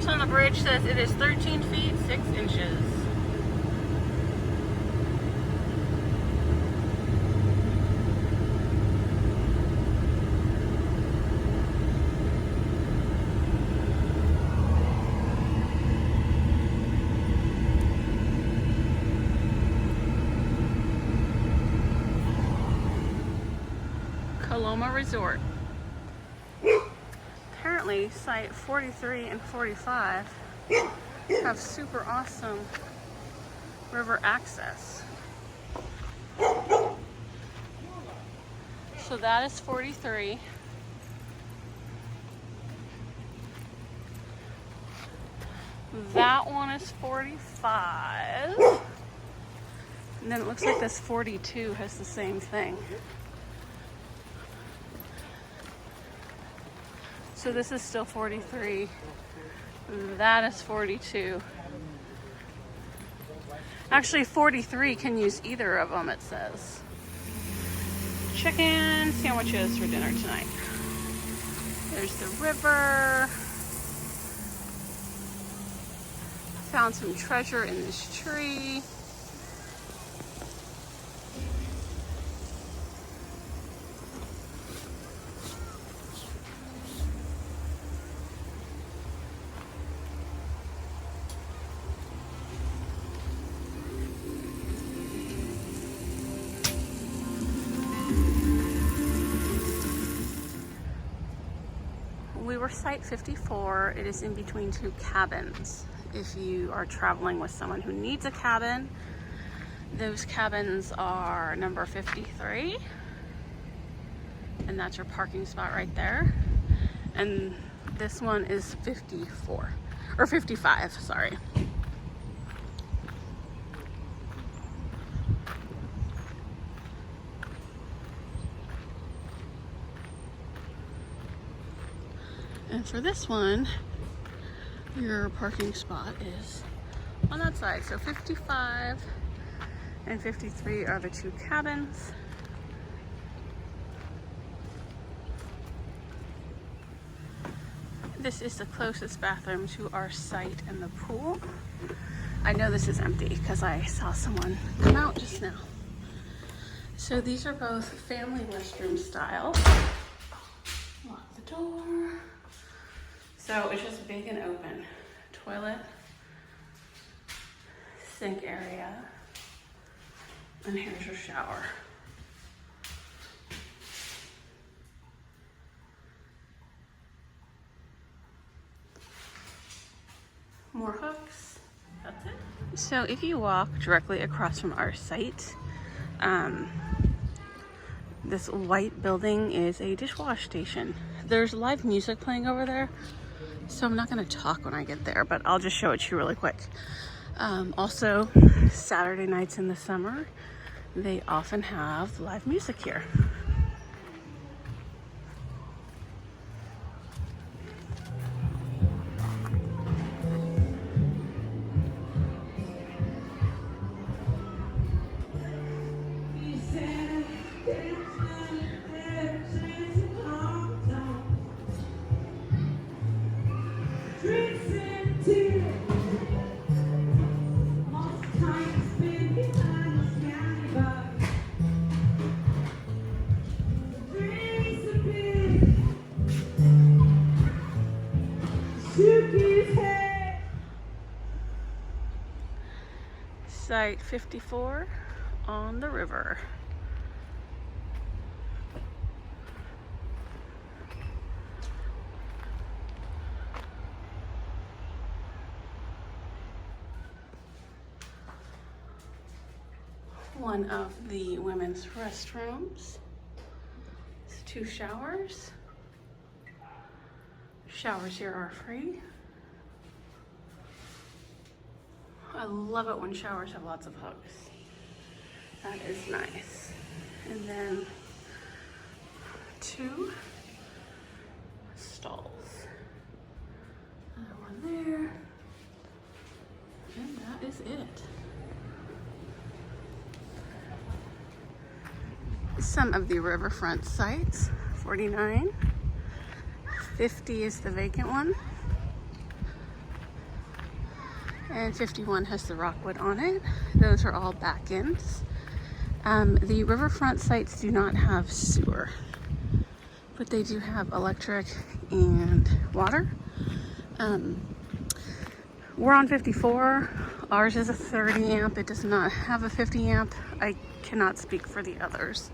price on the bridge says it is 13 feet 6 inches. Coloma Resort. Apparently, site 43 and 45 have super awesome river access. So that is 43. That one is 45. And then it looks like this 42 has the same thing. So this is still 43. That is 42. Actually, 43 can use either of them, it says. Chicken sandwiches for dinner tonight. There's the river. Found some treasure in this tree. We were site 54. It is in between two cabins. If you are traveling with someone who needs a cabin, those cabins are number 53. And that's your parking spot right there. And this one is 54, or 55, sorry. And for this one, your parking spot is on that side. So 55 and 53 are the two cabins. This is the closest bathroom to our site and the pool. I know this is empty because I saw someone come out just now. So these are both family restroom style. Lock the door. So it's just big and open. Toilet, sink area, and here's your shower. More hooks, that's it. So if you walk directly across from our site, this white building is a dishwash station. There's live music playing over there. So I'm not gonna talk when I get there, but I'll just show it to you really quick. Also, Saturday nights in the summer, they often have live music here. Site 54 on the river. One of the women's restrooms. It's 2 showers. Showers here are free. I love it when showers have lots of hooks. That is nice. And then 2 stalls. Another one there. And that is it. Some of the riverfront sites. 49. 50 is the vacant one. And 51 has the rockwood on it. Those are all back ends. The Riverfront sites do not have sewer, but they do have electric and water. We're on 54. Ours is a 30 amp. It does not have a 50 amp. I cannot speak for the others.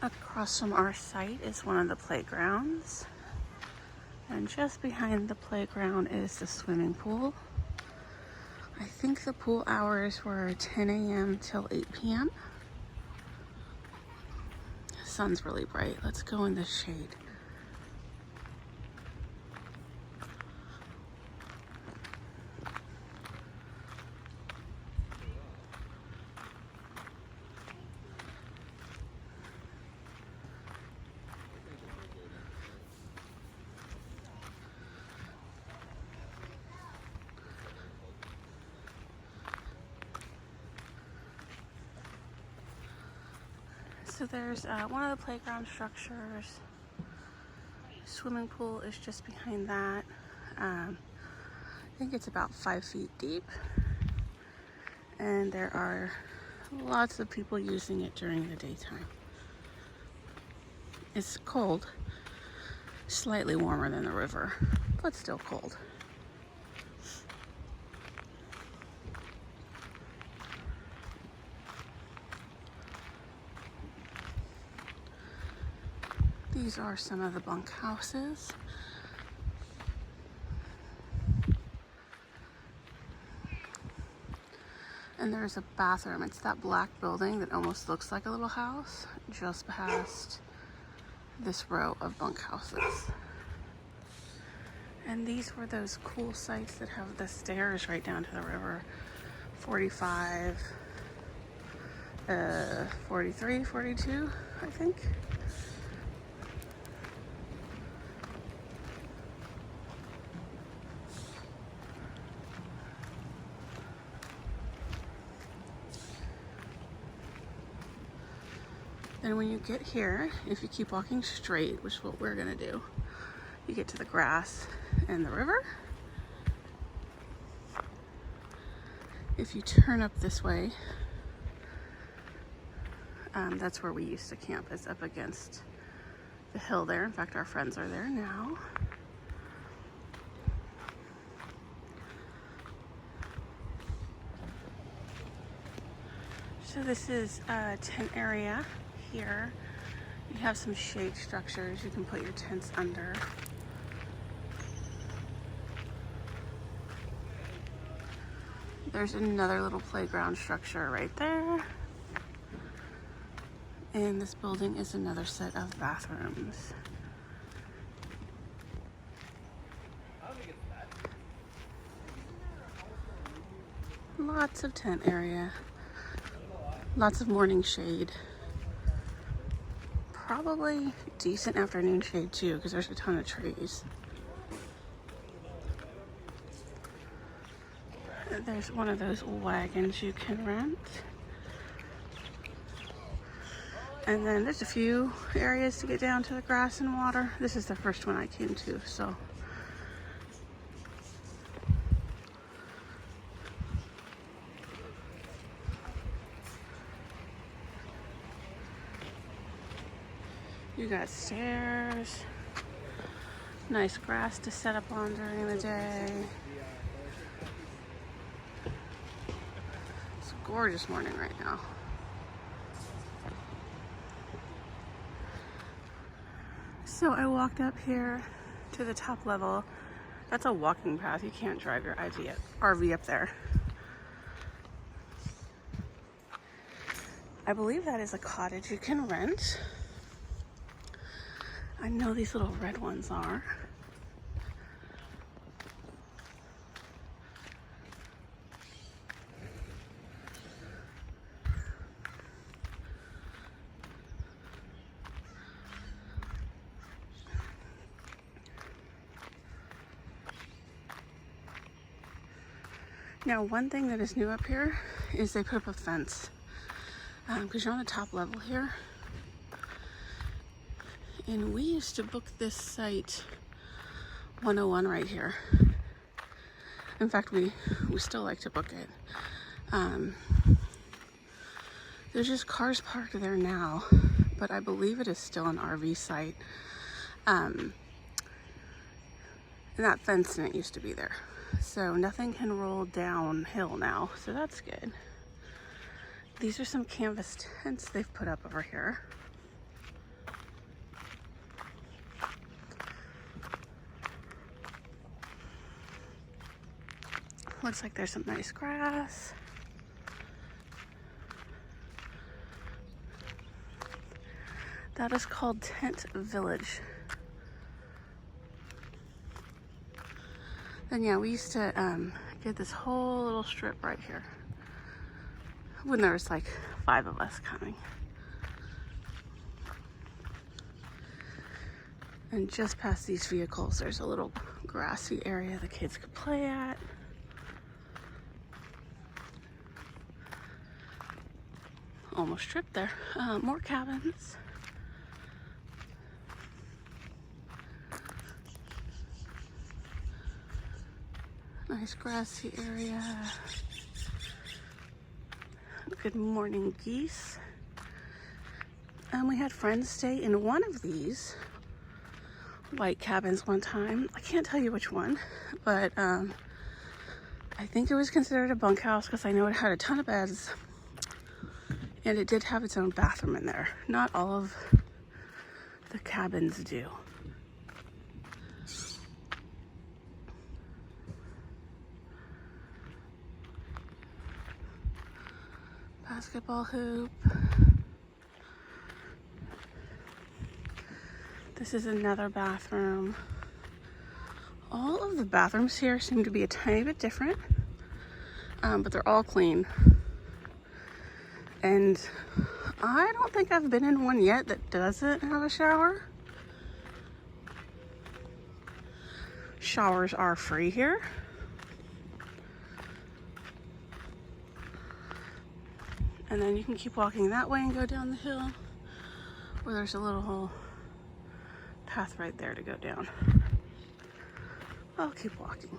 Across from our site is one of the playgrounds, and just behind the playground is the swimming pool. I think the pool hours were 10 a.m. till 8 p.m. The sun's really bright. Let's go in the shade. So there's one of the playground structures. Swimming pool is just behind that. I think it's about 5 feet deep. And there are lots of people using it during the daytime. It's cold, slightly warmer than the river, but still cold. These are some of the bunk houses. And there's a bathroom. It's that black building that almost looks like a little house, just past this row of bunk houses. And these were those cool sites that have the stairs right down to the river. 45, 43, 42, I think. And when you get here, if you keep walking straight, which is what we're gonna do, you get to the grass and the river. If you turn up this way, that's where we used to camp, is up against the hill there. In fact, our friends are there now. So this is a tent area here. You have some shade structures you can put your tents under. There's another little playground structure right there. And this building is another set of bathrooms. Lots of tent area. Lots of morning shade. Probably decent afternoon shade too, because there's a ton of trees. There's one of those wagons you can rent. And then there's a few areas to get down to the grass and water. This is the first one I came to, so. You got stairs, nice grass to set up on during the day. It's a gorgeous morning right now. So I walked up here to the top level. That's a walking path. You can't drive your RV up there. I believe that is a cottage you can rent. I know these little red ones are. Now, one thing that is new up here is they put up a fence because you're on the top level here. And we used to book this site 101 right here. In fact, we still like to book it. There's just cars parked there now, but I believe it is still an RV site. And that fence didn't used to be there. So nothing can roll downhill now, so that's good. These are some canvas tents they've put up over here. Looks like there's some nice grass. That is called Tent Village. And yeah, we used to get this whole little strip right here when there was like 5 of us coming. And just past these vehicles, there's a little grassy area the kids could play at. Almost tripped there. More cabins. Nice grassy area. Good morning, geese. And we had friends stay in one of these white cabins one time. I can't tell you which one, but I think it was considered a bunkhouse because I know it had a ton of beds. And it did have its own bathroom in there. Not all of the cabins do. Basketball hoop. This is another bathroom. All of the bathrooms here seem to be a tiny bit different, but they're all clean. And I don't think I've been in one yet that doesn't have a shower. Showers are free here. And then you can keep walking that way and go down the hill, or there's a little path right there to go down. I'll keep walking.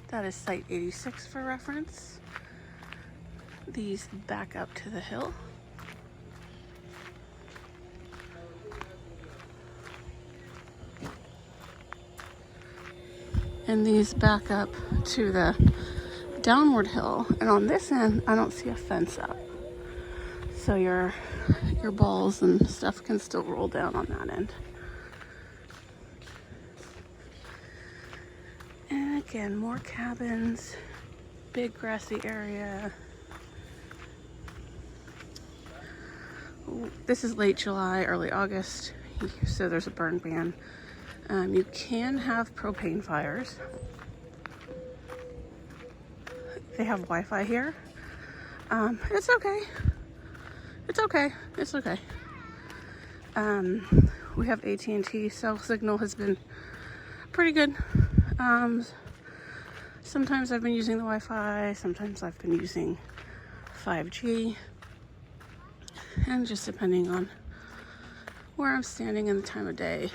That is Site 86 for reference. These back up to the hill. And these back up to the downward hill. And on this end, I don't see a fence up. So your balls and stuff can still roll down on that end. And again, more cabins, big grassy area. This is late July, early August, so there's a burn ban. You can have propane fires. They have Wi-Fi here. It's okay. It's okay. It's okay. We have AT&T. Cell signal has been pretty good. Sometimes I've been using the Wi-Fi. Sometimes I've been using 5G. And just depending on where I'm standing and the time of day,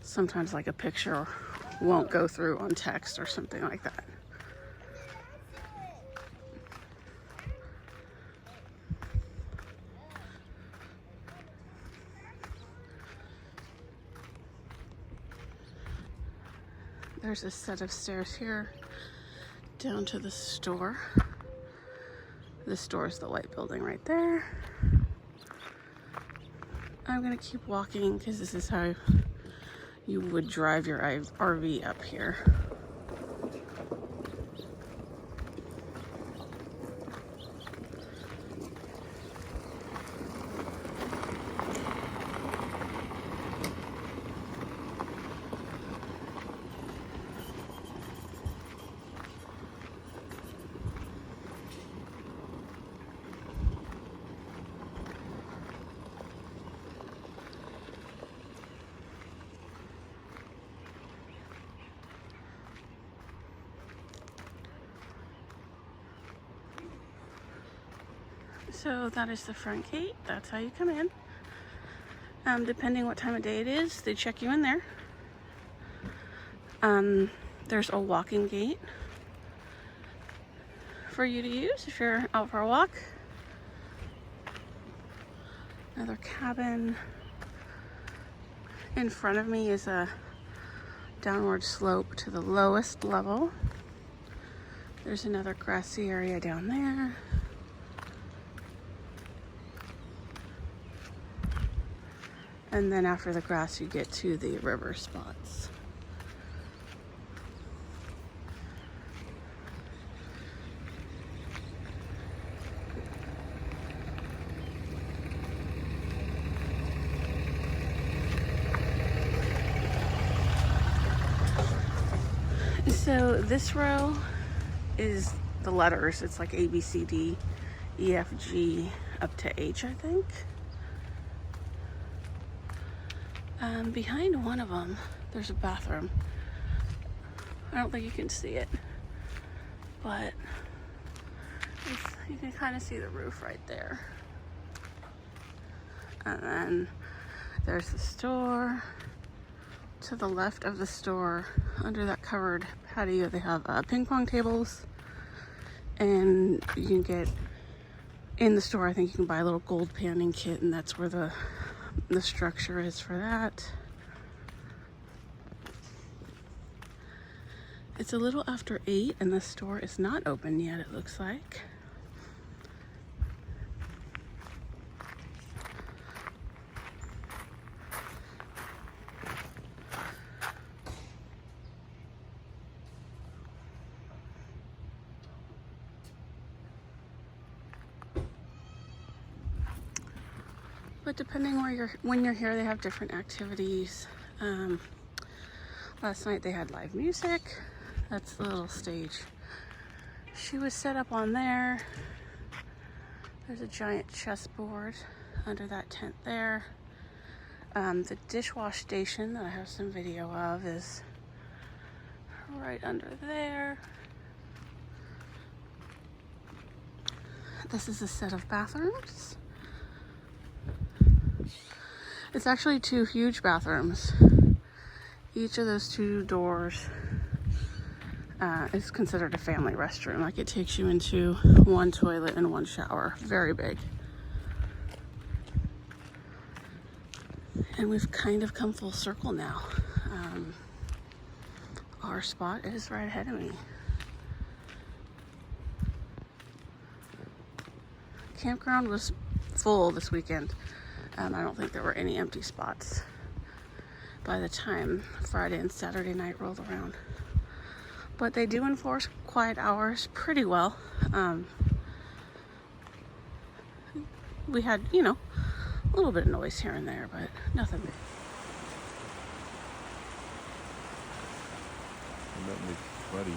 sometimes like a picture won't go through on text or something like that. There's a set of stairs here down to the store. The store is the white building right there. I'm gonna keep walking because this is how you would drive your RV up here. So that is the front gate. That's how you come in. Depending what time of day it is, they check you in there. There's a walking gate for you to use if you're out for a walk. Another cabin. In front of me is a downward slope to the lowest level. There's another grassy area down there. And then after the grass, you get to the river spots. So this row is the letters. It's like A, B, C, D, E, F, G, up to H, I think. Behind one of them, there's a bathroom. I don't think you can see it, but you can kind of see the roof right there. And then there's the store. To the left of the store, under that covered patio, they have ping pong tables. And you can get, in the store, I think you can buy a little gold panning kit, and that's where the structure is for that. It's a little after 8 and the store is not open yet, it looks like. But depending when you're here, they have different activities. Last night they had live music. That's the little stage. She was set up on there. There's a giant chessboard under that tent there. The dishwash station that I have some video of is right under there. This is a set of bathrooms. It's actually 2 huge bathrooms. Each of those 2 doors is considered a family restroom. Like, it takes you into 1 toilet and 1 shower. Very big. And we've kind of come full circle now. Our spot is right ahead of me. Campground was full this weekend. I don't think there were any empty spots by the time Friday and Saturday night rolled around. But they do enforce quiet hours pretty well. We had, a little bit of noise here and there, but nothing big. Nothing big, buddy.